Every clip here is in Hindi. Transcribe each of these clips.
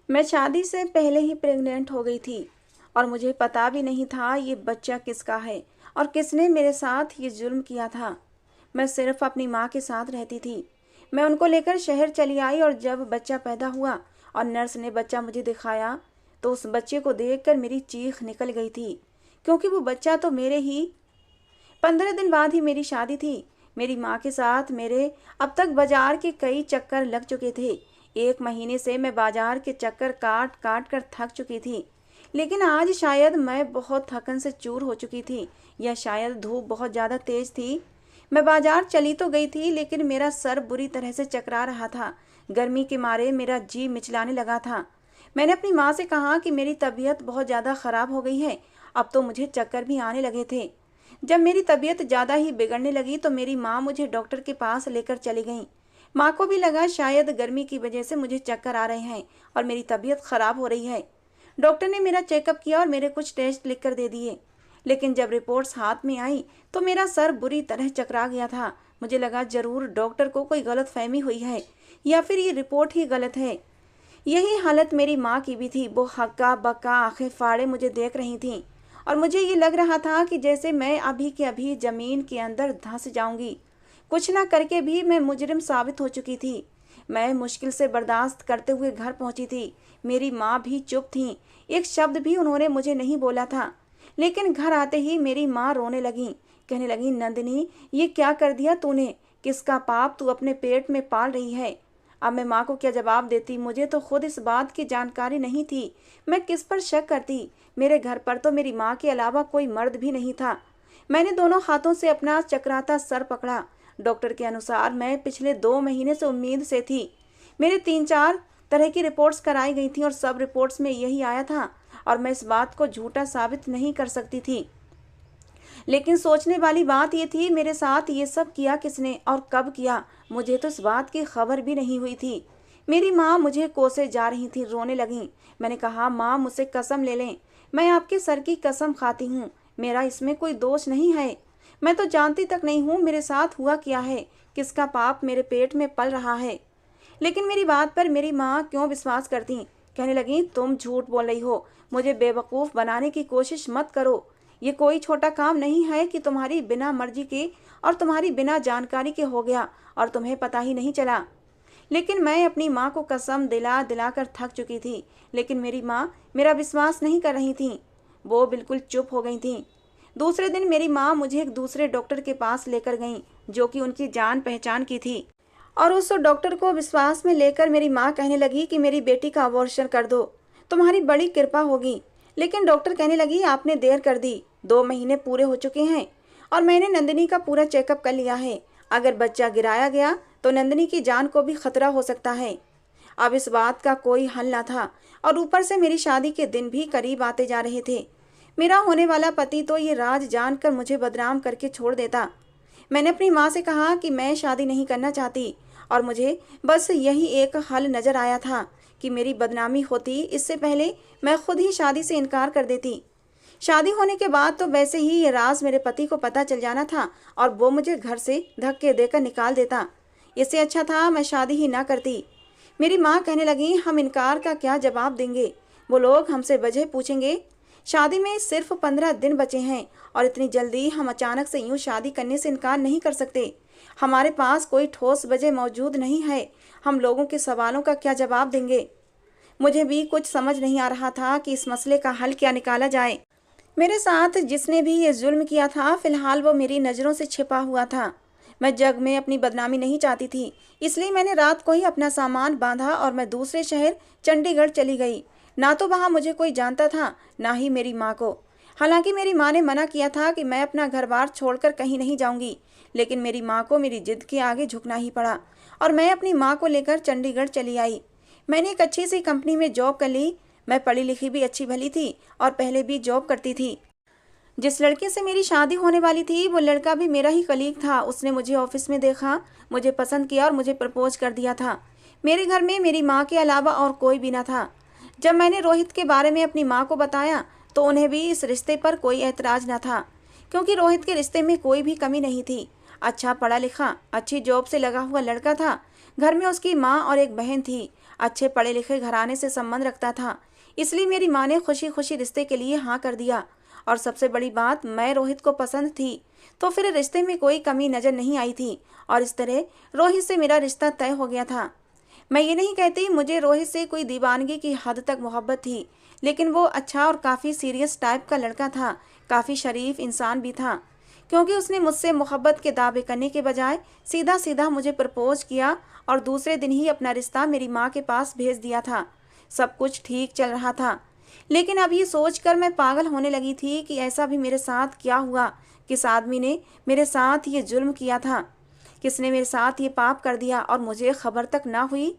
मैं शादी से पहले ही प्रेग्नेंट हो गई थी और मुझे पता भी नहीं था ये बच्चा किसका है और किसने मेरे साथ ये जुल्म किया था। मैं सिर्फ अपनी माँ के साथ रहती थी। मैं उनको लेकर शहर चली आई और जब बच्चा पैदा हुआ और नर्स ने बच्चा मुझे दिखाया तो उस बच्चे को देखकर मेरी चीख निकल गई थी, क्योंकि वो बच्चा तो मेरे ही 15 दिन बाद ही मेरी शादी थी। मेरी माँ के साथ मेरे अब तक बाजार के कई चक्कर लग चुके थे। 1 महीने से मैं बाजार के चक्कर काट काट कर थक चुकी थी, लेकिन आज शायद मैं बहुत थकन से चूर हो चुकी थी या शायद धूप बहुत ज़्यादा तेज थी। मैं बाजार चली तो गई थी, लेकिन मेरा सर बुरी तरह से चकरा रहा था। गर्मी के मारे मेरा जी मिचलाने लगा था। मैंने अपनी माँ से कहा कि मेरी तबीयत बहुत ज़्यादा ख़राब हो गई है, अब तो मुझे चक्कर भी आने लगे थे। जब मेरी तबीयत ज़्यादा ही बिगड़ने लगी तो मेरी माँ मुझे डॉक्टर के पास लेकर चली गई। माँ को भी लगा शायद गर्मी की वजह से मुझे चक्कर आ रहे हैं और मेरी तबीयत ख़राब हो रही है। डॉक्टर ने मेरा चेकअप किया और मेरे कुछ टेस्ट लिख कर दे दिए, लेकिन जब रिपोर्ट्स हाथ में आई तो मेरा सर बुरी तरह चकरा गया था। मुझे लगा जरूर डॉक्टर को कोई गलत फहमी हुई है या फिर ये रिपोर्ट ही गलत है। यही हालत मेरी माँ की भी थी। वो हक्का बक्का आंखें फाड़े मुझे देख रही थीं और मुझे ये लग रहा था कि जैसे मैं अभी के अभी जमीन के अंदर धंस जाऊंगी। कुछ ना करके भी मैं मुजरिम साबित हो चुकी थी। मैं मुश्किल से बर्दाश्त करते हुए घर पहुंची थी। मेरी माँ भी चुप थी, एक शब्द भी उन्होंने मुझे नहीं बोला था। लेकिन घर आते ही मेरी माँ रोने लगी, कहने लगी, नंदिनी ये क्या कर दिया तूने, किसका पाप तू अपने पेट में पाल रही है। अब मैं माँ को क्या जवाब देती। मुझे तो खुद इस बात की जानकारी नहीं थी, मैं किस पर शक करती। मेरे घर पर तो मेरी माँ के अलावा कोई मर्द भी नहीं था। मैंने दोनों हाथों से अपना चकराता सर पकड़ा। डॉक्टर के अनुसार मैं पिछले 2 महीने से उम्मीद से थी। मेरे 3-4 तरह की रिपोर्ट्स कराई गई थी और सब रिपोर्ट्स में यही आया था और मैं इस बात को झूठा साबित नहीं कर सकती थी। लेकिन सोचने वाली बात यह थी, मेरे साथ ये सब किया किसने और कब किया, मुझे तो इस बात की खबर भी नहीं हुई थी। मेरी माँ मुझे कोसे जा रही थी, रोने लगी। मैंने कहा, माँ मुझसे कसम ले लें, मैं आपके सर की कसम खाती हूँ, मेरा इसमें कोई दोष नहीं है। मैं तो जानती तक नहीं हूँ मेरे साथ हुआ क्या है, किसका पाप मेरे पेट में पल रहा है। लेकिन मेरी बात पर मेरी माँ क्यों विश्वास करती। कहने लगी, तुम झूठ बोल रही हो, मुझे बेवकूफ़ बनाने की कोशिश मत करो। ये कोई छोटा काम नहीं है कि तुम्हारी बिना मर्जी के और तुम्हारी बिना जानकारी के हो गया और तुम्हें पता ही नहीं चला। लेकिन मैं अपनी माँ को कसम दिला दिला कर थक चुकी थी, लेकिन मेरी माँ मेरा विश्वास नहीं कर रही थी। वो बिल्कुल चुप हो गई थी। दूसरे दिन मेरी माँ मुझे एक दूसरे डॉक्टर के पास लेकर गई, जो कि उनकी जान पहचान की थी। और उस डॉक्टर को विश्वास में लेकर मेरी माँ कहने लगी कि मेरी बेटी का अबॉर्शन कर दो, तुम्हारी बड़ी कृपा होगी। लेकिन डॉक्टर कहने लगी, आपने देर कर दी, 2 महीने पूरे हो चुके हैं और मैंने नंदिनी का पूरा चेकअप कर लिया है। अगर बच्चा गिराया गया तो नंदिनी की जान को भी खतरा हो सकता है। अब इस बात का कोई हल न था और ऊपर से मेरी शादी के दिन भी करीब आते जा रहे थे। मेरा होने वाला पति तो ये राज जानकर मुझे बदनाम करके छोड़ देता। मैंने अपनी माँ से कहा कि मैं शादी नहीं करना चाहती और मुझे बस यही एक हल नजर आया था कि मेरी बदनामी होती, इससे पहले मैं खुद ही शादी से इनकार कर देती। शादी होने के बाद तो वैसे ही ये राज मेरे पति को पता चल जाना था और वो मुझे घर से धक्के देकर निकाल देता। इससे अच्छा था मैं शादी ही ना करती। मेरी माँ कहने लगी, हम इनकार का क्या जवाब देंगे, वो लोग हमसे वजह पूछेंगे। शादी में सिर्फ 15 दिन बचे हैं और इतनी जल्दी हम अचानक से यूं शादी करने से इनकार नहीं कर सकते। हमारे पास कोई ठोस वजह मौजूद नहीं है, हम लोगों के सवालों का क्या जवाब देंगे। मुझे भी कुछ समझ नहीं आ रहा था कि इस मसले का हल क्या निकाला जाए। मेरे साथ जिसने भी ये जुल्म किया था, फिलहाल वो मेरी नज़रों से छिपा हुआ था। मैं जग में अपनी बदनामी नहीं चाहती थी, इसलिए मैंने रात को ही अपना सामान बांधा और मैं दूसरे शहर चंडीगढ़ चली गई। ना तो वहाँ मुझे कोई जानता था, ना ही मेरी माँ को। हालांकि मेरी माँ ने मना किया था कि मैं अपना घर बार छोड़कर कहीं नहीं जाऊंगी, लेकिन मेरी माँ को मेरी जिद के आगे झुकना ही पड़ा और मैं अपनी माँ को लेकर चंडीगढ़ चली आई। मैंने एक अच्छी सी कंपनी में जॉब कर ली। मैं पढ़ी लिखी भी अच्छी भली थी और पहले भी जॉब करती थी। जिस लड़के से मेरी शादी होने वाली थी वो लड़का भी मेरा ही कलीग था। उसने मुझे ऑफिस में देखा, मुझे पसंद किया और मुझे प्रपोज कर दिया था। मेरे घर में मेरी माँ के अलावा और कोई भी ना था। जब मैंने रोहित के बारे में अपनी माँ को बताया तो उन्हें भी इस रिश्ते पर कोई ऐतराज न था, क्योंकि रोहित के रिश्ते में कोई भी कमी नहीं थी। अच्छा पढ़ा लिखा, अच्छी जॉब से लगा हुआ लड़का था। घर में उसकी माँ और एक बहन थी। अच्छे पढ़े लिखे घराने से संबंध रखता था, इसलिए मेरी माँ ने खुशी खुशी रिश्ते के लिए हाँ कर दिया। और सबसे बड़ी बात, मैं रोहित को पसंद थी, तो फिर रिश्ते में कोई कमी नजर नहीं आई थी और इस तरह रोहित से मेरा रिश्ता तय हो गया था। मैं ये नहीं कहती मुझे रोहित से कोई दीवानगी की हद तक मोहब्बत थी, लेकिन वो अच्छा और काफ़ी सीरियस टाइप का लड़का था, काफ़ी शरीफ इंसान भी था, क्योंकि उसने मुझसे मोहब्बत के दावे करने के बजाय सीधा सीधा मुझे प्रपोज किया और दूसरे दिन ही अपना रिश्ता मेरी माँ के पास भेज दिया था। सब कुछ ठीक चल रहा था, लेकिन अब ये सोचकर मैं पागल होने लगी थी कि ऐसा भी मेरे साथ क्या हुआ, किस आदमी ने मेरे साथ ये जुल्म किया था, किसने मेरे साथ ये पाप कर दिया और मुझे खबर तक ना हुई।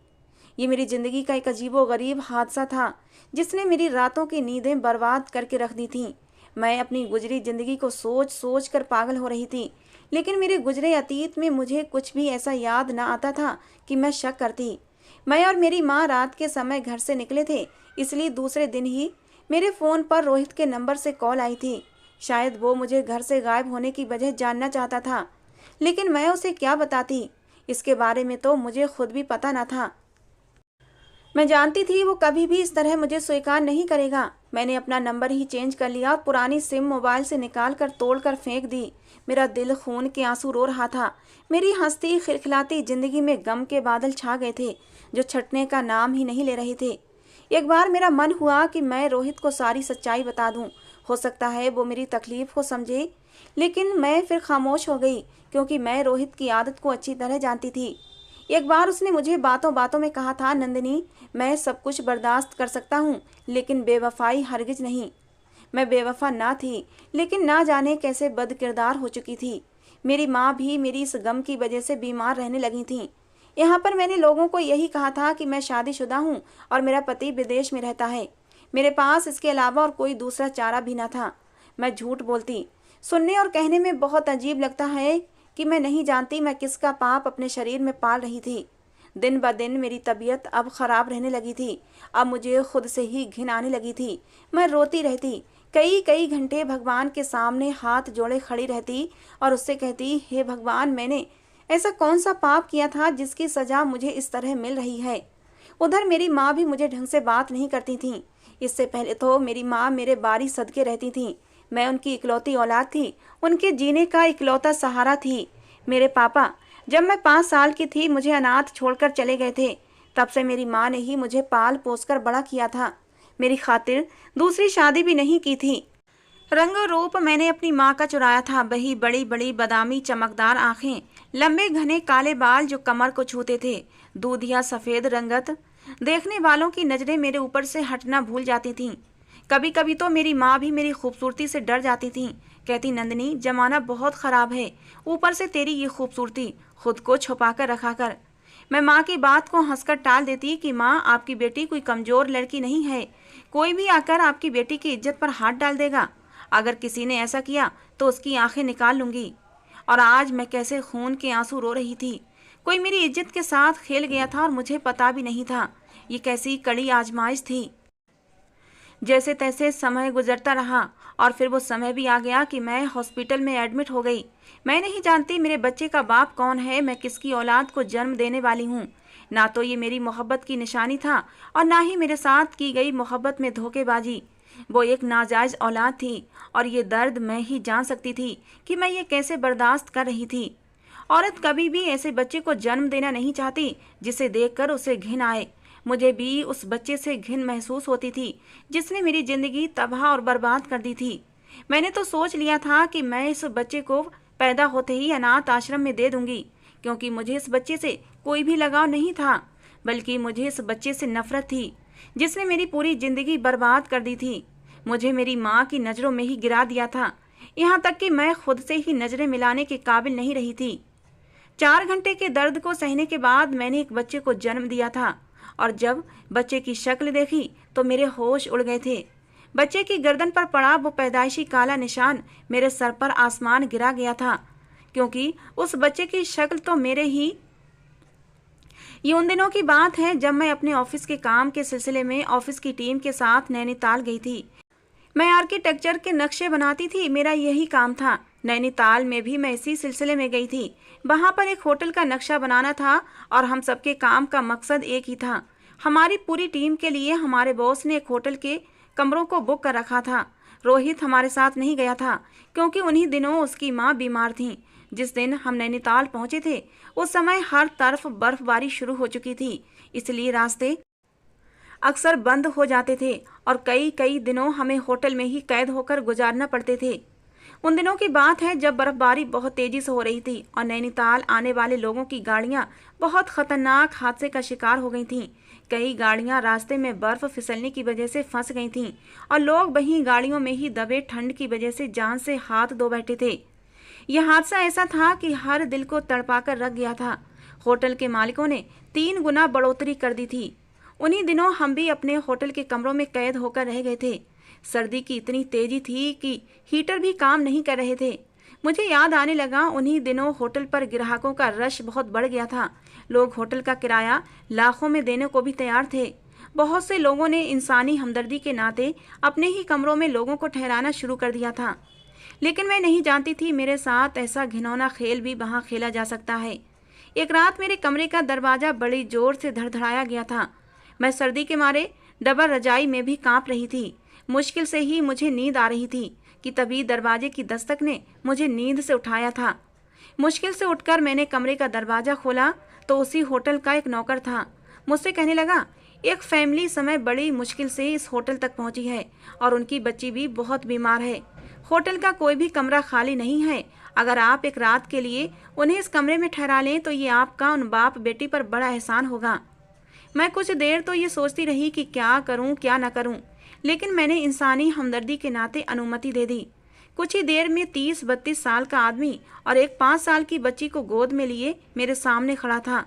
ये मेरी ज़िंदगी का एक अजीबोगरीब हादसा था जिसने मेरी रातों की नींदें बर्बाद करके रख दी थी। मैं अपनी गुजरी ज़िंदगी को सोच सोच कर पागल हो रही थी, लेकिन मेरे गुजरे अतीत में मुझे कुछ भी ऐसा याद ना आता था कि मैं शक करती। मैं और मेरी माँ रात के समय घर से निकले थे, इसलिए दूसरे दिन ही मेरे फ़ोन पर रोहित के नंबर से कॉल आई थी। शायद वो मुझे घर से गायब होने की वजह जानना चाहता था, लेकिन मैं उसे क्या बताती, इसके बारे में तो मुझे खुद भी पता न था। मैं जानती थी वो कभी भी इस तरह मुझे स्वीकार नहीं करेगा। मैंने अपना नंबर ही चेंज कर लिया और पुरानी सिम मोबाइल से निकाल कर तोड़ कर फेंक दी। मेरा दिल खून के आंसू रो रहा था। मेरी हंसती खिलखिलाती जिंदगी में गम के बादल छा गए थे जो छटने का नाम ही नहीं ले रहे थे। एक बार मेरा मन हुआ कि मैं रोहित को सारी सच्चाई बता दूं, हो सकता है वो मेरी तकलीफ को समझे, लेकिन मैं फिर खामोश हो गई क्योंकि मैं रोहित की आदत को अच्छी तरह जानती थी। एक बार उसने मुझे बातों बातों में कहा था, नंदिनी, मैं सब कुछ बर्दाश्त कर सकता हूँ, लेकिन बेवफाई हरगिज नहीं। मैं बेवफा ना थी, लेकिन ना जाने कैसे बदकिरदार हो चुकी थी। मेरी माँ भी मेरी इस गम की वजह से बीमार रहने लगी थी। यहाँ पर मैंने लोगों को यही कहा था कि मैं शादीशुदा हूँ और मेरा पति विदेश में रहता है। मेरे पास इसके अलावा और कोई दूसरा चारा भी न था। मैं झूठ बोलती। सुनने और कहने में बहुत अजीब लगता है कि मैं नहीं जानती मैं किसका पाप अपने शरीर में पाल रही थी। दिन ब दिन मेरी तबीयत अब खराब रहने लगी थी। अब मुझे खुद से ही घिन आने लगी थी। मैं रोती रहती, कई कई घंटे भगवान के सामने हाथ जोड़े खड़ी रहती और उससे कहती, हे भगवान, मैंने ऐसा कौन सा पाप किया था जिसकी सजा मुझे इस तरह मिल रही है। उधर मेरी माँ भी मुझे ढंग से बात नहीं करती थी। इससे पहले तो मेरी माँ मेरे बारी सदके रहती थी। मैं उनकी इकलौती औलाद थी, उनके जीने का इकलौता सहारा थी। मेरे पापा जब मैं 5 साल की थी मुझे अनाथ छोड़कर चले गए थे। तब से मेरी माँ ने ही मुझे पाल पोस कर बड़ा किया था। मेरी खातिर दूसरी शादी भी नहीं की थी। रंग रूप मैंने अपनी माँ का चुराया था। वही बड़ी बड़ी बादामी चमकदार आंखें, लंबे घने काले बाल जो कमर को छूते थे, दूधिया सफेद रंगत। देखने वालों की नजरें मेरे ऊपर से हटना भूल जाती थीं। कभी कभी तो मेरी माँ भी मेरी खूबसूरती से डर जाती थी। कहती, नंदिनी, जमाना बहुत खराब है, ऊपर से तेरी ये खूबसूरती, खुद को छुपा कर रखा कर। मैं माँ की बात को हंसकर टाल देती कि माँ, आपकी बेटी कोई कमजोर लड़की नहीं है। कोई भी आकर आपकी बेटी की इज्जत पर हाथ डाल देगा। अगर किसी ने ऐसा किया तो उसकी आंखें निकाल लूंगी। और आज मैं कैसे खून के आंसू रो रही थी। कोई मेरी इज्जत के साथ खेल गया था और मुझे पता भी नहीं था। ये कैसी कड़ी आजमाइश थी। जैसे तैसे समय गुजरता रहा और फिर वो समय भी आ गया कि मैं हॉस्पिटल में एडमिट हो गई। मैं नहीं जानती मेरे बच्चे का बाप कौन है, मैं किसकी औलाद को जन्म देने वाली हूँ। ना तो ये मेरी मोहब्बत की निशानी था और ना ही मेरे साथ की गई मोहब्बत में धोखेबाजी। वो एक नाजायज औलाद थी और ये दर्द मैं ही जान सकती थी कि मैं ये कैसे बर्दाश्त कर रही थी। औरत कभी भी ऐसे बच्चे को जन्म देना नहीं चाहती जिसे देखकर उसे घिन आए। मुझे भी उस बच्चे से घिन महसूस होती थी जिसने मेरी जिंदगी तबाह और बर्बाद कर दी थी। मैंने तो सोच लिया था कि मैं इस बच्चे को पैदा होते ही अनाथ आश्रम में दे दूंगी, क्योंकि मुझे इस बच्चे से कोई भी लगाव नहीं था, बल्कि मुझे इस बच्चे से नफरत थी जिसने मेरी पूरी जिंदगी बर्बाद कर दी थी। मुझे मेरी माँ की नज़रों में ही गिरा दिया था, यहाँ तक कि मैं खुद से ही नज़रें मिलाने के काबिल नहीं रही थी। 4 घंटे के दर्द को सहने के बाद मैंने एक बच्चे को जन्म दिया था और जब बच्चे की शक्ल देखी तो मेरे होश उड़ गए थे। बच्चे की गर्दन पर पड़ा वो पैदाइशी काला निशान मेरे सर पर आसमान गिरा गया था, क्योंकि उस बच्चे की शक्ल तो मेरे ही। ये उन दिनों की बात है जब मैं अपने ऑफिस के काम के सिलसिले में ऑफिस की टीम के साथ नैनीताल गई थी। मैं आर्किटेक्चर के नक्शे बनाती थी, मेरा यही काम था। नैनीताल में भी मैं इसी सिलसिले में गई थी। वहां पर एक होटल का नक्शा बनाना था और हम सबके काम का मकसद एक ही था। हमारी पूरी टीम के लिए हमारे बॉस ने एक होटल के कमरों को बुक कर रखा था। रोहित हमारे साथ नहीं गया था क्योंकि उन्हीं दिनों उसकी माँ बीमार थी। जिस दिन हम नैनीताल पहुंचे थे उस समय हर तरफ बर्फबारी शुरू हो चुकी थी, इसलिए रास्ते अक्सर बंद हो जाते थे और कई कई दिनों हमें होटल में ही कैद होकर गुजारना पड़ते थे। उन दिनों की बात है जब बर्फबारी बहुत तेजी से हो रही थी और नैनीताल आने वाले लोगों की गाड़ियां बहुत खतरनाक हादसे का शिकार हो गई थीं। कई गाड़ियां रास्ते में बर्फ फिसलने की वजह से फंस गई थीं और लोग वहीं गाड़ियों में ही दबे ठंड की वजह से जान से हाथ धो बैठे थे। यह हादसा ऐसा था कि हर दिल को तड़पाकर रख गया था। होटल के मालिकों ने 3 गुना बढ़ोतरी कर दी थी। उन्हीं दिनों हम भी अपने होटल के कमरों में कैद होकर रह गए थे। सर्दी की इतनी तेजी थी कि हीटर भी काम नहीं कर रहे थे। मुझे याद आने लगा उन्हीं दिनों होटल पर ग्राहकों का रश बहुत बढ़ गया था। लोग होटल का किराया लाखों में देने को भी तैयार थे। बहुत से लोगों ने इंसानी हमदर्दी के नाते अपने ही कमरों में लोगों को ठहराना शुरू कर दिया था। लेकिन मैं नहीं जानती थी मेरे साथ ऐसा घिनौना खेल भी वहां खेला जा सकता है। एक रात मेरे कमरे का दरवाजा बड़ी जोर से धड़धड़ाया गया था। मैं सर्दी के मारे डबल रजाई में भी कांप रही थी। मुश्किल से ही मुझे नींद आ रही थी कि तभी दरवाजे की दस्तक ने मुझे नींद से उठाया था। मुश्किल से उठकर मैंने कमरे का दरवाजा खोला तो उसी होटल का एक नौकर था। मुझसे कहने लगा, एक फैमिली समय बड़ी मुश्किल से इस होटल तक पहुंची है और उनकी बच्ची भी बहुत बीमार है। होटल का कोई भी कमरा खाली नहीं है। अगर आप एक रात के लिए उन्हें इस कमरे में ठहरा लें तो ये आपका उन बाप बेटी पर बड़ा एहसान होगा। मैं कुछ देर तो ये सोचती रही कि क्या करूं क्या न करूं, लेकिन मैंने इंसानी हमदर्दी के नाते अनुमति दे दी। कुछ ही देर में 30-32 साल का आदमी और एक 5 साल की बच्ची को गोद में लिए मेरे सामने खड़ा था।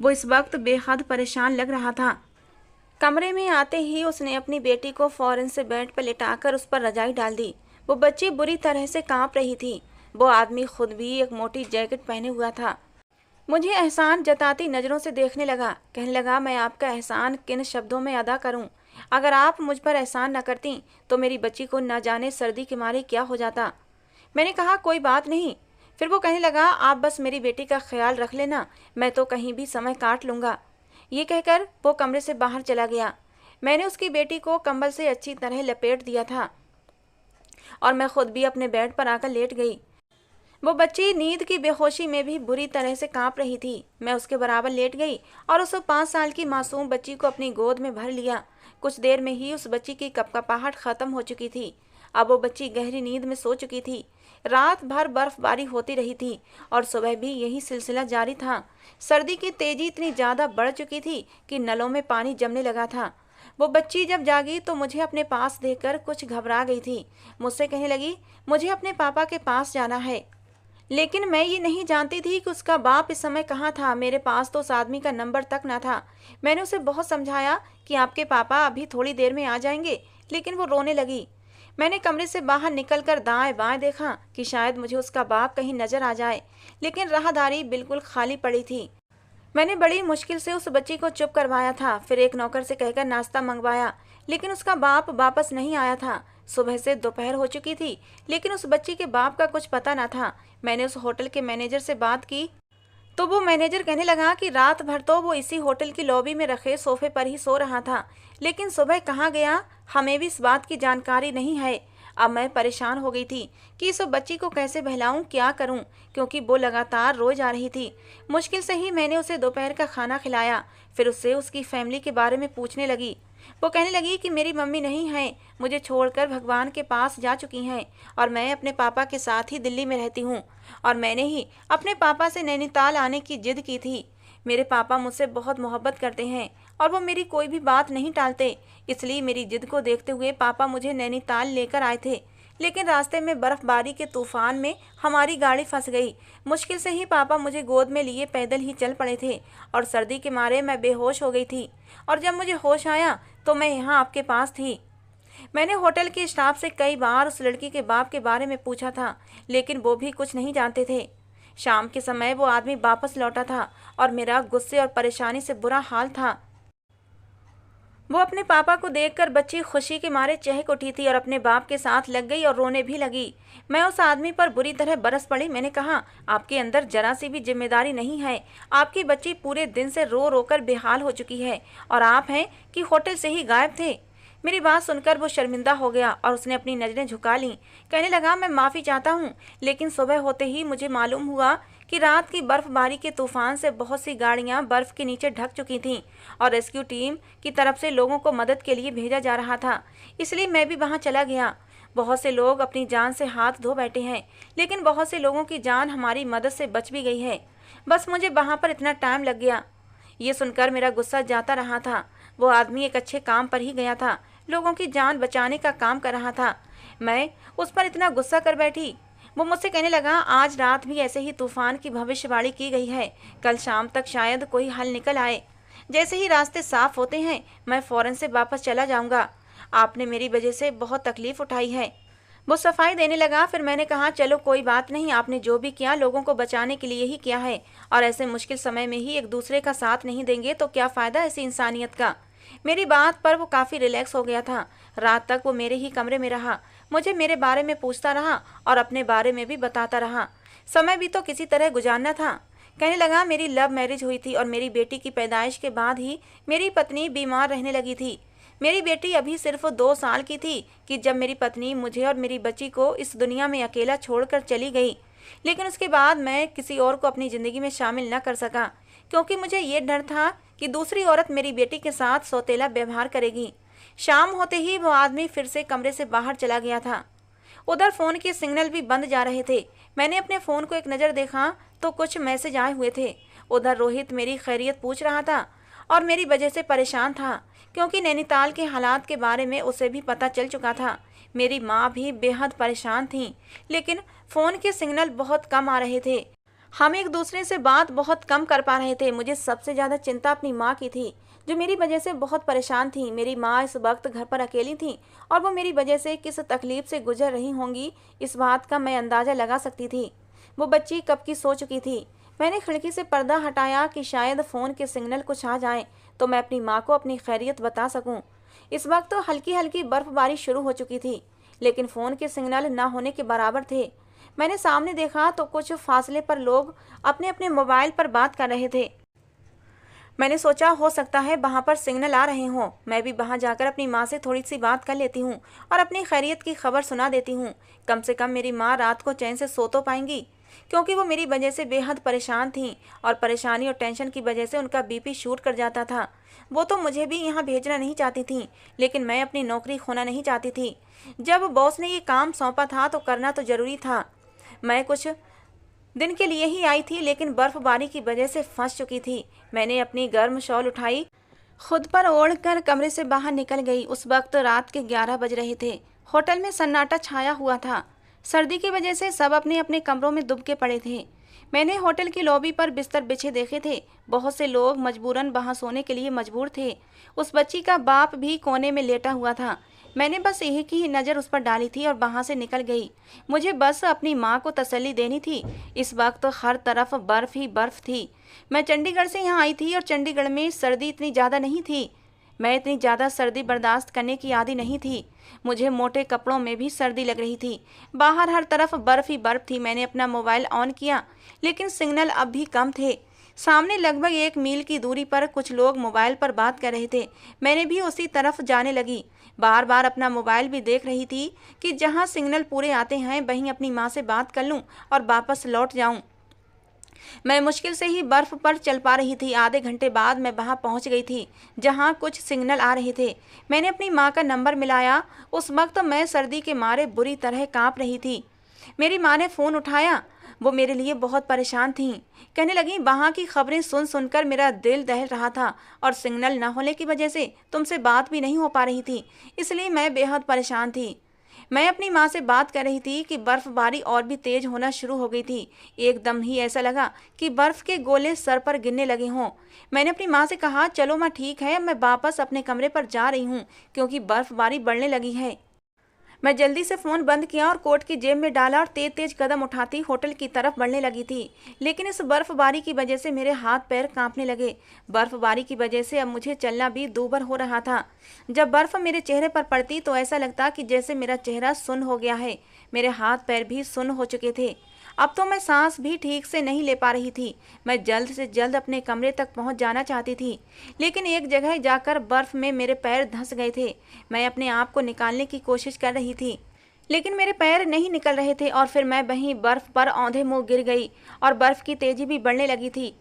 वो इस वक्त बेहद परेशान लग रहा था। कमरे में आते ही उसने अपनी बेटी को फौरन से बेड पर लिटाकर उस पर रजाई डाल दी। वो बच्ची बुरी तरह से कांप रही थी। वो आदमी खुद भी एक मोटी जैकेट पहने हुआ था। मुझे एहसान जताती नज़रों से देखने लगा। कहने लगा, मैं आपका एहसान किन शब्दों में अदा करूं? अगर आप मुझ पर एहसान न करती तो मेरी बच्ची को न जाने सर्दी के मारे क्या हो जाता। मैंने कहा, कोई बात नहीं। फिर वो कहने लगा, आप बस मेरी बेटी का ख्याल रख लेना, मैं तो कहीं भी समय काट लूँगा। ये कहकर वो कमरे से बाहर चला गया। मैंने उसकी बेटी को कंबल से अच्छी तरह लपेट दिया था और मैं खुद भी अपने बेड पर आकर लेट गई। वो बच्ची नींद की बेहोशी में भी बुरी तरह से कांप रही थी। मैं उसके बराबर लेट गई और उस 5 साल की मासूम बच्ची को अपनी गोद में भर लिया। कुछ देर में ही उस बच्ची की कपकपाहट खत्म हो चुकी थी। अब वो बच्ची गहरी नींद में सो चुकी थी। रात भर बर्फबारी होती रही थी और सुबह भी यही सिलसिला जारी था। सर्दी की तेजी इतनी ज़्यादा बढ़ चुकी थी कि नलों में पानी जमने लगा था। वो बच्ची जब जागी तो मुझे अपने पास देखकर कुछ घबरा गई थी। मुझसे कहने लगी, मुझे अपने पापा के पास जाना है। लेकिन मैं ये नहीं जानती थी कि उसका बाप इस समय कहाँ था। मेरे पास तो उस आदमी का नंबर तक न था। मैंने उसे बहुत समझाया कि आपके पापा अभी थोड़ी देर में आ जाएंगे, लेकिन वो रोने लगी। मैंने कमरे से बाहर निकलकर दाएं बाएं देखा कि शायद मुझे उसका बाप कहीं नजर आ जाए, लेकिन राहदारी बिल्कुल खाली पड़ी थी। मैंने बड़ी मुश्किल से उस बच्ची को चुप करवाया था। फिर एक नौकर से कहकर नाश्ता मंगवाया, लेकिन उसका बाप वापस नहीं आया था। सुबह से दोपहर हो चुकी थी, लेकिन उस बच्ची के बाप का कुछ पता न था। मैंने उस होटल के मैनेजर से बात की तो वो मैनेजर कहने लगा कि रात भर तो वो इसी होटल की लॉबी में रखे सोफे पर ही सो रहा था, लेकिन सुबह कहाँ गया हमें भी इस बात की जानकारी नहीं है। अब मैं परेशान हो गई थी कि इस बच्ची को कैसे बहलाऊं, क्या करूं, क्योंकि वो लगातार रोए जा रही थी। मुश्किल से ही मैंने उसे दोपहर का खाना खिलाया। फिर उससे उसकी फैमिली के बारे में पूछने लगी। वो कहने लगी कि मेरी मम्मी नहीं है, मुझे छोड़कर भगवान के पास जा चुकी हैं और मैं अपने पापा के साथ ही दिल्ली में रहती हूँ और मैंने ही अपने पापा से नैनीताल आने की जिद की थी। मेरे पापा मुझसे बहुत मोहब्बत करते हैं और वो मेरी कोई भी बात नहीं टालते, इसलिए मेरी जिद को देखते हुए पापा मुझे नैनीताल लेकर आए थे। लेकिन रास्ते में बर्फबारी के तूफान में हमारी गाड़ी फंस गई। मुश्किल से ही पापा मुझे गोद में लिए पैदल ही चल पड़े थे और सर्दी के मारे मैं बेहोश हो गई थी और जब मुझे होश आया तो मैं यहाँ आपके पास थी। मैंने होटल के स्टाफ से कई बार उस लड़की के बाप के बारे में पूछा था, लेकिन वो भी कुछ नहीं जानते थे। शाम के समय वो आदमी वापस लौटा था और मेरा गुस्से और परेशानी से बुरा हाल था। वो अपने पापा को देखकर बच्ची खुशी के मारे चहक उठी थी और अपने बाप के साथ लग गई और रोने भी लगी। मैं उस आदमी पर बुरी तरह बरस पड़ी। मैंने कहा, आपके अंदर जरा सी भी जिम्मेदारी नहीं है। आपकी बच्ची पूरे दिन से रो रो कर बेहाल हो चुकी है और आप हैं कि होटल से ही गायब थे। मेरी बात सुनकर वो शर्मिंदा हो गया और उसने अपनी नज़रें झुका लीं। कहने लगा, मैं माफ़ी चाहता हूँ, लेकिन सुबह होते ही मुझे मालूम हुआ कि रात की बर्फबारी के तूफान से बहुत सी गाड़ियाँ बर्फ़ के नीचे ढक चुकी थीं और रेस्क्यू टीम की तरफ से लोगों को मदद के लिए भेजा जा रहा था। इसलिए मैं भी वहाँ चला गया। बहुत से लोग अपनी जान से हाथ धो बैठे हैं, लेकिन बहुत से लोगों की जान हमारी मदद से बच भी गई है। बस मुझे वहाँ पर इतना टाइम लग गया। ये सुनकर मेरा गुस्सा जाता रहा था। वो आदमी एक अच्छे काम पर ही गया था, लोगों की जान बचाने का काम कर रहा था। मैं उस पर इतना गुस्सा कर बैठी। वो मुझसे कहने लगा, आज रात भी ऐसे ही तूफान की भविष्यवाणी की गई है। कल शाम तक शायद कोई हल निकल आए। जैसे ही रास्ते साफ होते हैं मैं फौरन से वापस चला जाऊंगा। आपने मेरी वजह से बहुत तकलीफ उठाई है। वो सफाई देने लगा। फिर मैंने कहा, चलो कोई बात नहीं, आपने जो भी किया लोगों को बचाने के लिए ही किया है और ऐसे मुश्किल समय में ही एक दूसरे का साथ नहीं देंगे तो क्या फ़ायदा ऐसी इंसानियत का। मेरी बात पर वो काफ़ी रिलैक्स हो गया था। रात तक वो मेरे ही कमरे में रहा, मुझे मेरे बारे में पूछता रहा और अपने बारे में भी बताता रहा। समय भी तो किसी तरह गुजारना था। कहने लगा, मेरी लव मैरिज हुई थी और मेरी बेटी की पैदाइश के बाद ही मेरी पत्नी बीमार रहने लगी थी। मेरी बेटी अभी सिर्फ 2 साल की थी कि जब मेरी पत्नी मुझे और मेरी बच्ची को इस दुनिया में अकेला छोड़कर चली गई। लेकिन उसके बाद मैं किसी और को अपनी ज़िंदगी में शामिल न कर सका, क्योंकि मुझे ये डर था कि दूसरी औरत मेरी बेटी के साथ सौतेला व्यवहार करेगी। शाम होते ही वो आदमी फिर से कमरे से बाहर चला गया था। उधर फ़ोन के सिग्नल भी बंद जा रहे थे। मैंने अपने फ़ोन को एक नज़र देखा तो कुछ मैसेज आए हुए थे। उधर रोहित मेरी खैरियत पूछ रहा था और मेरी वजह से परेशान था, क्योंकि नैनीताल के हालात के बारे में उसे भी पता चल चुका था। मेरी माँ भी बेहद परेशान थी, लेकिन फ़ोन के सिग्नल बहुत कम आ रहे थे। हम एक दूसरे से बात बहुत कम कर पा रहे थे। मुझे सबसे ज़्यादा चिंता अपनी माँ की थी, जो मेरी वजह से बहुत परेशान थी। मेरी माँ इस वक्त घर पर अकेली थी और वो मेरी वजह से किस तकलीफ से गुजर रही होंगी, इस बात का मैं अंदाज़ा लगा सकती थी। वो बच्ची कब की सो चुकी थी। मैंने खिड़की से पर्दा हटाया कि शायद फ़ोन के सिग्नल कुछ आ जाएं तो मैं अपनी माँ को अपनी खैरियत बता सकूं। इस वक्त तो हल्की हल्की बर्फबारी शुरू हो चुकी थी, लेकिन फ़ोन के सिग्नल ना होने के बराबर थे। मैंने सामने देखा तो कुछ फासले पर लोग अपने अपने मोबाइल पर बात कर रहे थे। मैंने सोचा हो सकता है वहाँ पर सिग्नल आ रहे हों। मैं भी वहाँ जाकर अपनी माँ से थोड़ी सी बात कर लेती हूँ और अपनी खैरियत की खबर सुना देती हूँ। कम से कम मेरी माँ रात को चैन से सो तो पाएंगी, क्योंकि वो मेरी वजह से बेहद परेशान थीं और परेशानी और टेंशन की वजह से उनका बीपी शूट कर जाता था। वो तो मुझे भी यहाँ भेजना नहीं चाहती थीं, लेकिन मैं अपनी नौकरी खोना नहीं चाहती थी। जब बॉस ने ये काम सौंपा था तो करना तो ज़रूरी था। मैं कुछ दिन के लिए ही आई थी, लेकिन बर्फबारी की वजह से फंस चुकी थी। मैंने अपनी गर्म शॉल उठाई, खुद पर ओढ़कर कमरे से बाहर निकल गई। उस वक्त रात के 11 बज रहे थे। होटल में सन्नाटा छाया हुआ था। सर्दी की वजह से सब अपने अपने कमरों में दुबके पड़े थे। मैंने होटल की लॉबी पर बिस्तर बिछे देखे थे। बहुत से लोग मजबूरन वहाँ सोने के लिए मजबूर थे। उस बच्ची का बाप भी कोने में लेटा हुआ था। मैंने बस एक ही नज़र उस पर डाली थी और वहाँ से निकल गई। मुझे बस अपनी माँ को तसल्ली देनी थी। इस वक्त तो हर तरफ बर्फ़ ही बर्फ़ थी। मैं चंडीगढ़ से यहाँ आई थी और चंडीगढ़ में सर्दी इतनी ज़्यादा नहीं थी। मैं इतनी ज़्यादा सर्दी बर्दाश्त करने की आदी नहीं थी। मुझे मोटे कपड़ों में भी सर्दी लग रही थी। बाहर हर तरफ बर्फ़ ही बर्फ़ थी। मैंने अपना मोबाइल ऑन किया, लेकिन सिग्नल अब भी कम थे। सामने लगभग 1 मील की दूरी पर कुछ लोग मोबाइल पर बात कर रहे थे। मैंने भी उसी तरफ जाने लगी। बार बार अपना मोबाइल भी देख रही थी कि जहां सिग्नल पूरे आते हैं वहीं अपनी माँ से बात कर लूं और वापस लौट जाऊं। मैं मुश्किल से ही बर्फ पर चल पा रही थी। आधे घंटे बाद मैं वहां पहुंच गई थी जहां कुछ सिग्नल आ रहे थे। मैंने अपनी माँ का नंबर मिलाया। उस वक्त मैं सर्दी के मारे बुरी तरह कांप रही थी। मेरी माँ ने फ़ोन उठाया। वो मेरे लिए बहुत परेशान थीं। कहने लगी, वहाँ की खबरें सुन सुनकर मेरा दिल दहल रहा था और सिग्नल न होने की वजह से तुमसे बात भी नहीं हो पा रही थी, इसलिए मैं बेहद परेशान थी। मैं अपनी माँ से बात कर रही थी कि बर्फबारी और भी तेज होना शुरू हो गई थी। एकदम ही ऐसा लगा कि बर्फ के गोले सर पर गिरने लगे हों। मैंने अपनी माँ से कहा, चलो माँ ठीक है, मैं वापस अपने कमरे पर जा रही हूँ क्योंकि बर्फबारी बढ़ने लगी है। मैं जल्दी से फ़ोन बंद किया और कोट की जेब में डाला और तेज तेज कदम उठाती होटल की तरफ बढ़ने लगी थी। लेकिन इस बर्फबारी की वजह से मेरे हाथ पैर कांपने लगे। बर्फबारी की वजह से अब मुझे चलना भी दूभर हो रहा था। जब बर्फ मेरे चेहरे पर पड़ती तो ऐसा लगता कि जैसे मेरा चेहरा सुन्न हो गया है। मेरे हाथ पैर भी सुन्न हो चुके थे। अब तो मैं सांस भी ठीक से नहीं ले पा रही थी। मैं जल्द से जल्द अपने कमरे तक पहुंच जाना चाहती थी, लेकिन एक जगह जाकर बर्फ में मेरे पैर धंस गए थे। मैं अपने आप को निकालने की कोशिश कर रही थी, लेकिन मेरे पैर नहीं निकल रहे थे और फिर मैं वहीं बर्फ पर औंधे मुंह गिर गई और बर्फ की तेजी भी बढ़ने लगी थी।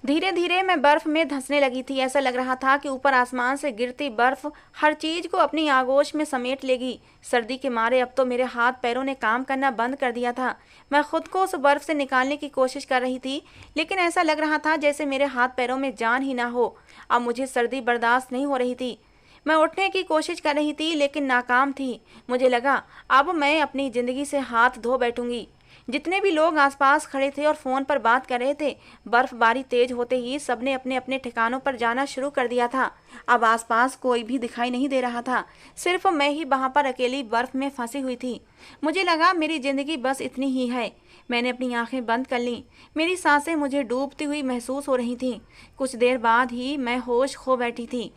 धीरे धीरे मैं बर्फ में धंसने लगी थी। ऐसा लग रहा था कि ऊपर आसमान से गिरती बर्फ हर चीज को अपनी आगोश में समेट लेगी। सर्दी के मारे अब तो मेरे हाथ पैरों ने काम करना बंद कर दिया था। मैं खुद को उस बर्फ से निकालने की कोशिश कर रही थी, लेकिन ऐसा लग रहा था जैसे मेरे हाथ पैरों में जान ही ना हो। अब मुझे सर्दी बर्दाश्त नहीं हो रही थी। मैं उठने की कोशिश कर रही थी, लेकिन नाकाम थी। मुझे लगा अब मैं अपनी जिंदगी से हाथ धो बैठूंगी। जितने भी लोग आसपास खड़े थे और फोन पर बात कर रहे थे, बर्फबारी तेज होते ही सबने अपने अपने ठिकानों पर जाना शुरू कर दिया था। अब आसपास कोई भी दिखाई नहीं दे रहा था। सिर्फ मैं ही वहां पर अकेली बर्फ में फंसी हुई थी। मुझे लगा मेरी जिंदगी बस इतनी ही है। मैंने अपनी आंखें बंद कर लीं। मेरी सांसें मुझे डूबती हुई महसूस हो रही थीं। कुछ देर बाद ही मैं होश खो बैठी थी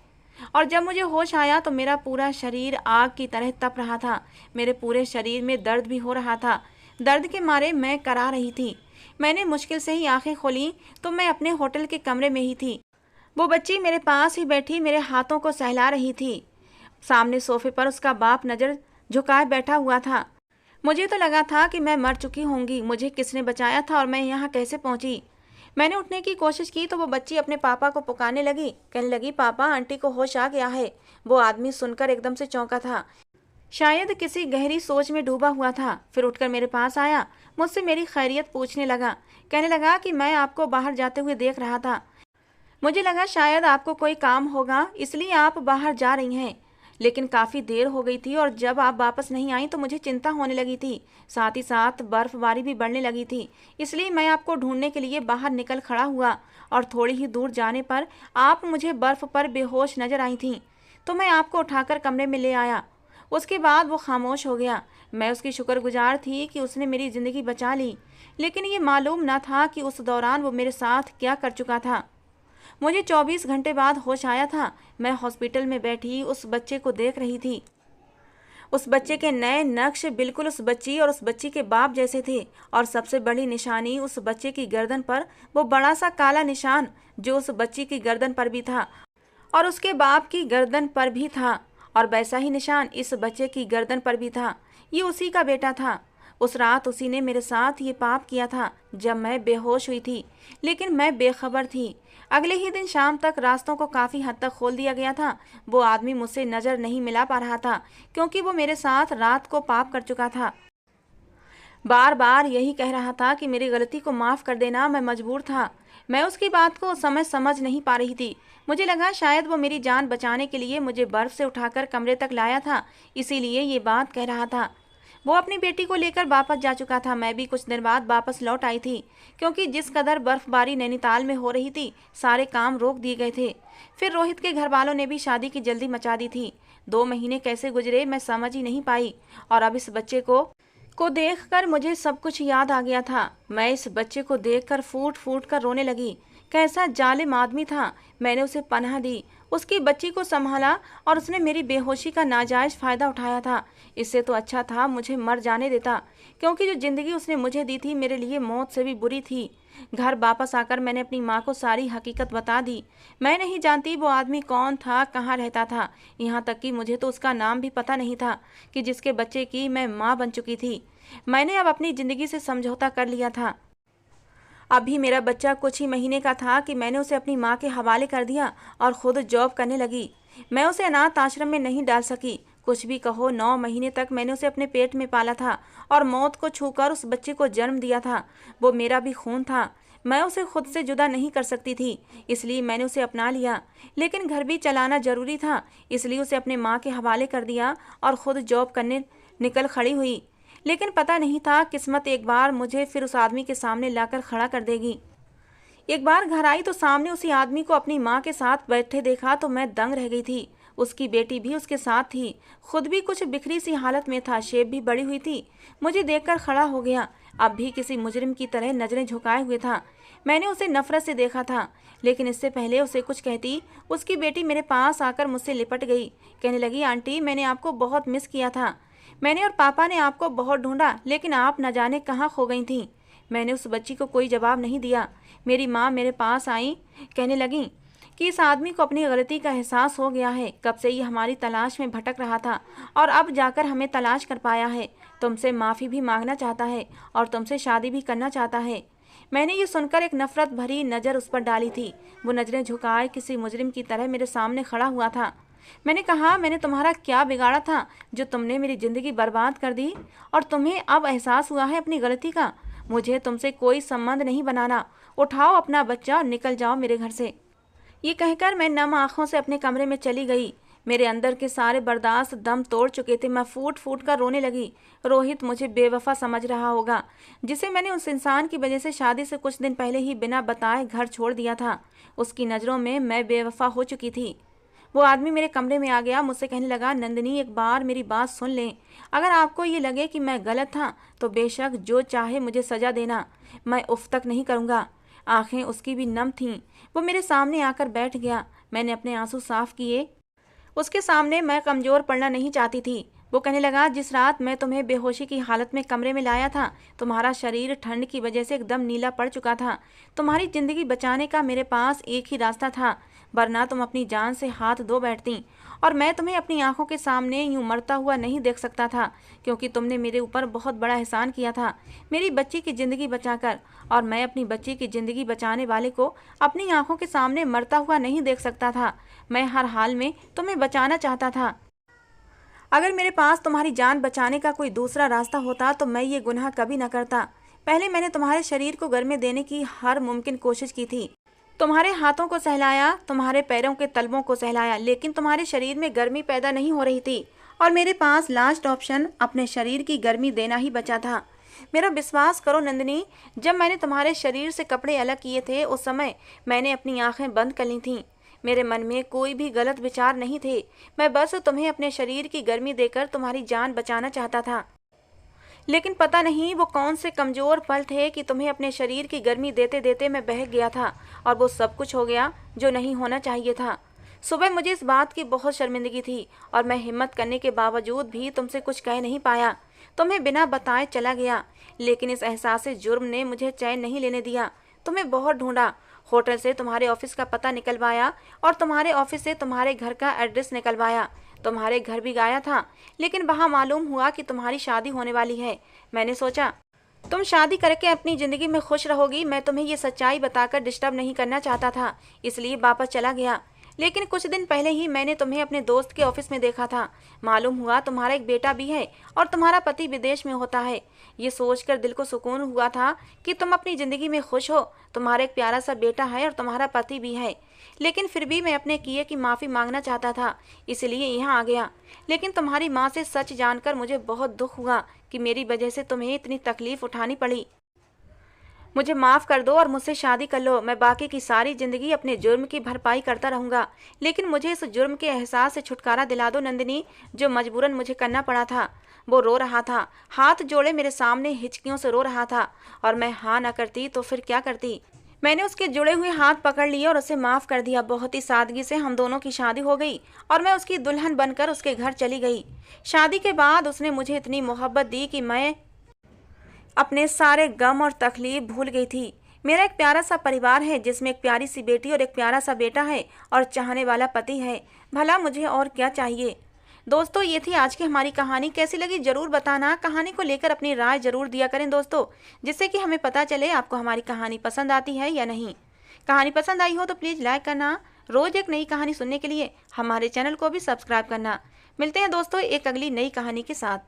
और जब मुझे होश आया तो मेरा पूरा शरीर आग की तरह तप रहा था। मेरे पूरे शरीर में दर्द भी हो रहा था। दर्द के मारे मैं करा रही थी। मैंने मुश्किल से ही आंखें खोली तो मैं अपने होटल के कमरे में ही थी। वो बच्ची मेरे पास ही बैठी मेरे हाथों को सहला रही थी। सामने सोफे पर उसका बाप नजर झुकाए बैठा हुआ था। मुझे तो लगा था कि मैं मर चुकी होंगी। मुझे किसने बचाया था और मैं यहाँ कैसे पहुंची? मैंने उठने की कोशिश की तो वो बच्ची अपने पापा को पुकारने लगी। कहने लगी, पापा, आंटी को होश आ गया है। वो आदमी सुनकर एकदम से चौंका था। शायद किसी गहरी सोच में डूबा हुआ था। फिर उठकर मेरे पास आया, मुझसे मेरी खैरियत पूछने लगा। कहने लगा कि मैं आपको बाहर जाते हुए देख रहा था। मुझे लगा शायद आपको कोई काम होगा, इसलिए आप बाहर जा रही हैं। लेकिन काफ़ी देर हो गई थी और जब आप वापस नहीं आई तो मुझे चिंता होने लगी थी। साथ ही साथ बर्फबारी भी बढ़ने लगी थी, इसलिए मैं आपको ढूंढने के लिए बाहर निकल खड़ा हुआ और थोड़ी ही दूर जाने पर आप मुझे बर्फ पर बेहोश नजर आई थीं, तो मैं आपको उठाकर कमरे में ले आया। उसके बाद वो खामोश हो गया। मैं उसकी शुक्रगुजार थी कि उसने मेरी ज़िंदगी बचा ली, लेकिन ये मालूम न था कि उस दौरान वो मेरे साथ क्या कर चुका था। मुझे 24 घंटे बाद होश आया था। मैं हॉस्पिटल में बैठी उस बच्चे को देख रही थी। उस बच्चे के नए नक्श बिल्कुल उस बच्ची और उस बच्ची के बाप जैसे थे, और सबसे बड़ी निशानी उस बच्चे की गर्दन पर वो बड़ा सा काला निशान जो उस बच्ची की गर्दन पर भी था और उसके बाप की गर्दन पर भी था, और वैसा ही निशान इस बच्चे की गर्दन पर भी था। ये उसी का बेटा था। उस रात उसी ने मेरे साथ ये पाप किया था जब मैं बेहोश हुई थी, लेकिन मैं बेखबर थी। अगले ही दिन शाम तक रास्तों को काफ़ी हद तक खोल दिया गया था। वो आदमी मुझसे नज़र नहीं मिला पा रहा था, क्योंकि वो मेरे साथ रात को पाप कर चुका था। बार बार यही कह रहा था कि मेरी गलती को माफ़ कर देना। मैं मजबूर था। मैं उसकी बात को उस समय समझ नहीं पा रही थी। मुझे लगा शायद वो मेरी जान बचाने के लिए मुझे बर्फ से उठाकर कमरे तक लाया था, इसीलिए ये बात कह रहा था। वो अपनी बेटी को लेकर वापस जा चुका था। मैं भी कुछ दिन बाद वापस लौट आई थी, क्योंकि जिस कदर बर्फबारी नैनीताल में हो रही थी, सारे काम रोक दिए गए थे। फिर रोहित के घर वालों ने भी शादी की जल्दी मचा दी थी। 2 महीने कैसे गुजरे मैं समझ ही नहीं पाई, और अब इस बच्चे को देखकर मुझे सब कुछ याद आ गया था। मैं इस बच्चे को देखकर फूट फूट कर रोने लगी। कैसा जालिम आदमी था। मैंने उसे पनाह दी, उसकी बच्ची को संभाला, और उसने मेरी बेहोशी का नाजायज फ़ायदा उठाया था। इससे तो अच्छा था मुझे मर जाने देता, क्योंकि जो ज़िंदगी उसने मुझे दी थी मेरे लिए मौत से भी बुरी थी। घर वापस आकर मैंने अपनी माँ को सारी हकीकत बता दी। मैं नहीं जानती वो आदमी कौन था, कहाँ रहता था। यहाँ तक कि मुझे तो उसका नाम भी पता नहीं था कि जिसके बच्चे की मैं माँ बन चुकी थी। मैंने अब अपनी ज़िंदगी से समझौता कर लिया था। अभी मेरा बच्चा कुछ ही महीने का था कि मैंने उसे अपनी माँ के हवाले कर दिया और ख़ुद जॉब करने लगी। मैं उसे अनाथ आश्रम में नहीं डाल सकी। कुछ भी कहो, 9 महीने तक मैंने उसे अपने पेट में पाला था और मौत को छूकर उस बच्चे को जन्म दिया था। वो मेरा भी खून था। मैं उसे खुद से जुदा नहीं कर सकती थी, इसलिए मैंने उसे अपना लिया। लेकिन घर भी चलाना ज़रूरी था, इसलिए उसे अपने माँ के हवाले कर दिया और ख़ुद जॉब करने निकल खड़ी हुई। लेकिन पता नहीं था किस्मत एक बार मुझे फिर उस आदमी के सामने लाकर खड़ा कर देगी। एक बार घर आई तो सामने उसी आदमी को अपनी माँ के साथ बैठे देखा तो मैं दंग रह गई थी। उसकी बेटी भी उसके साथ थी। खुद भी कुछ बिखरी सी हालत में था, शेप भी बड़ी हुई थी। मुझे देखकर खड़ा हो गया, अब भी किसी मुजरिम की तरह नजरें झुकाए हुए था। मैंने उसे नफरत से देखा था, लेकिन इससे पहले उसे कुछ कहती उसकी बेटी मेरे पास आकर मुझसे लिपट गई। कहने लगी, आंटी मैंने आपको बहुत मिस किया था। मैंने और पापा ने आपको बहुत ढूंढा, लेकिन आप न जाने कहाँ खो गई थीं। मैंने उस बच्ची को कोई जवाब नहीं दिया। मेरी माँ मेरे पास आई, कहने लगी कि इस आदमी को अपनी गलती का एहसास हो गया है। कब से ये हमारी तलाश में भटक रहा था और अब जाकर हमें तलाश कर पाया है। तुमसे माफ़ी भी मांगना चाहता है और तुमसे शादी भी करना चाहता है। मैंने ये सुनकर एक नफरत भरी नज़र उस पर डाली थी। वो नज़रें झुकाए किसी मुजरिम की तरह मेरे सामने खड़ा हुआ था। मैंने कहा, मैंने तुम्हारा क्या बिगाड़ा था जो तुमने मेरी ज़िंदगी बर्बाद कर दी और तुम्हें अब एहसास हुआ है अपनी गलती का। मुझे तुमसे कोई संबंध नहीं बनाना। उठाओ अपना बच्चा और निकल जाओ मेरे घर से। ये कहकर मैं नम आंखों से अपने कमरे में चली गई। मेरे अंदर के सारे बर्दाश्त दम तोड़ चुके थे। मैं फूट फूट कर रोने लगी। रोहित मुझे बेवफा समझ रहा होगा, जिसे मैंने उस इंसान की वजह से शादी से कुछ दिन पहले ही बिना बताए घर छोड़ दिया था। उसकी नज़रों में मैं बेवफा हो चुकी थी। वो आदमी मेरे कमरे में आ गया, मुझसे कहने लगा, नंदिनी एक बार मेरी बात सुन लें। अगर आपको ये लगे कि मैं गलत था तो बेशक जो चाहे मुझे सज़ा देना, मैं उफ तक नहीं करूँगा। आंखें उसकी भी नम थीं। वो मेरे सामने आकर बैठ गया। मैंने अपने आंसू साफ किए। उसके सामने मैं कमज़ोर पड़ना नहीं चाहती थी। वो कहने लगा, जिस रात मैं तुम्हें बेहोशी की हालत में कमरे में लाया था, तुम्हारा शरीर ठंड की वजह से एकदम नीला पड़ चुका था। तुम्हारी ज़िंदगी बचाने का मेरे पास एक ही रास्ता था, वरना तुम अपनी जान से हाथ धो बैठती और मैं तुम्हें अपनी आंखों के सामने यूं मरता हुआ नहीं देख सकता था, क्योंकि तुमने मेरे ऊपर बहुत बड़ा एहसान किया था मेरी बच्ची की ज़िंदगी बचाकर, और मैं अपनी बच्ची की ज़िंदगी बचाने वाले को अपनी आंखों के सामने मरता हुआ नहीं देख सकता था। मैं हर हाल में तुम्हें बचाना चाहता था। अगर मेरे पास तुम्हारी जान बचाने का कोई दूसरा रास्ता होता तो मैं ये गुनाह कभी न करता। पहले मैंने तुम्हारे शरीर को गर्मी देने की हर मुमकिन कोशिश की थी। तुम्हारे हाथों को सहलाया, तुम्हारे पैरों के तलवों को सहलाया, लेकिन तुम्हारे शरीर में गर्मी पैदा नहीं हो रही थी और मेरे पास लास्ट ऑप्शन अपने शरीर की गर्मी देना ही बचा था। मेरा विश्वास करो नंदिनी, जब मैंने तुम्हारे शरीर से कपड़े अलग किए थे उस समय मैंने अपनी आंखें बंद कर ली थीं। मेरे मन में कोई भी गलत विचार नहीं थे। मैं बस तुम्हें अपने शरीर की गर्मी देकर तुम्हारी जान बचाना चाहता था। लेकिन पता नहीं वो कौन से कमज़ोर पल थे कि तुम्हें अपने शरीर की गर्मी देते देते मैं बहक गया था और वो सब कुछ हो गया जो नहीं होना चाहिए था। सुबह मुझे इस बात की बहुत शर्मिंदगी थी और मैं हिम्मत करने के बावजूद भी तुमसे कुछ कह नहीं पाया। तुम्हें बिना बताए चला गया, लेकिन इस एहसास जुर्म ने मुझे चैन नहीं लेने दिया। तुम्हें बहुत ढूंढा, होटल से तुम्हारे ऑफिस का पता निकलवाया और तुम्हारे ऑफिस से तुम्हारे घर का एड्रेस निकलवाया। तुम्हारे घर भी गया था, लेकिन वहाँ मालूम हुआ कि तुम्हारी शादी होने वाली है। मैंने सोचा तुम शादी करके अपनी ज़िंदगी में खुश रहोगी। मैं तुम्हें ये सच्चाई बताकर डिस्टर्ब नहीं करना चाहता था, इसलिए वापस चला गया। लेकिन कुछ दिन पहले ही मैंने तुम्हें अपने दोस्त के ऑफिस में देखा था। मालूम हुआ तुम्हारा एक बेटा भी है और तुम्हारा पति विदेश में होता है। ये सोचकर दिल को सुकून हुआ था कि तुम अपनी ज़िंदगी में खुश हो। तुम्हारा एक प्यारा सा बेटा है और तुम्हारा पति भी है। लेकिन फिर भी मैं अपने किए की माफ़ी मांगना चाहता था, इसलिए यहाँ आ गया। लेकिन तुम्हारी माँ से सच जानकर मुझे बहुत दुख हुआ कि मेरी वजह से तुम्हें इतनी तकलीफ़ उठानी पड़ी। मुझे माफ़ कर दो और मुझसे शादी कर लो। मैं बाकी की सारी ज़िंदगी अपने जुर्म की भरपाई करता रहूँगा, लेकिन मुझे इस जुर्म के एहसास से छुटकारा दिला दो नंदिनी, जो मजबूरन मुझे करना पड़ा था। वो रो रहा था, हाथ जोड़े मेरे सामने हिचकियों से रो रहा था, और मैं हाँ ना करती तो फिर क्या करती। मैंने उसके जुड़े हुए हाथ पकड़ लिए और उसे माफ़ कर दिया। बहुत ही सादगी से हम दोनों की शादी हो गई और मैं उसकी दुल्हन बनकर उसके घर चली गई। शादी के बाद उसने मुझे इतनी मोहब्बत दी कि मैं अपने सारे गम और तकलीफ भूल गई थी। मेरा एक प्यारा सा परिवार है जिसमें एक प्यारी सी बेटी और एक प्यारा सा बेटा है और चाहने वाला पति है। भला मुझे और क्या चाहिए। दोस्तों, ये थी आज की हमारी कहानी। कैसी लगी ज़रूर बताना। कहानी को लेकर अपनी राय ज़रूर दिया करें दोस्तों, जिससे कि हमें पता चले आपको हमारी कहानी पसंद आती है या नहीं। कहानी पसंद आई हो तो प्लीज़ लाइक करना। रोज़ एक नई कहानी सुनने के लिए हमारे चैनल को भी सब्सक्राइब करना। मिलते हैं दोस्तों एक अगली नई कहानी के साथ।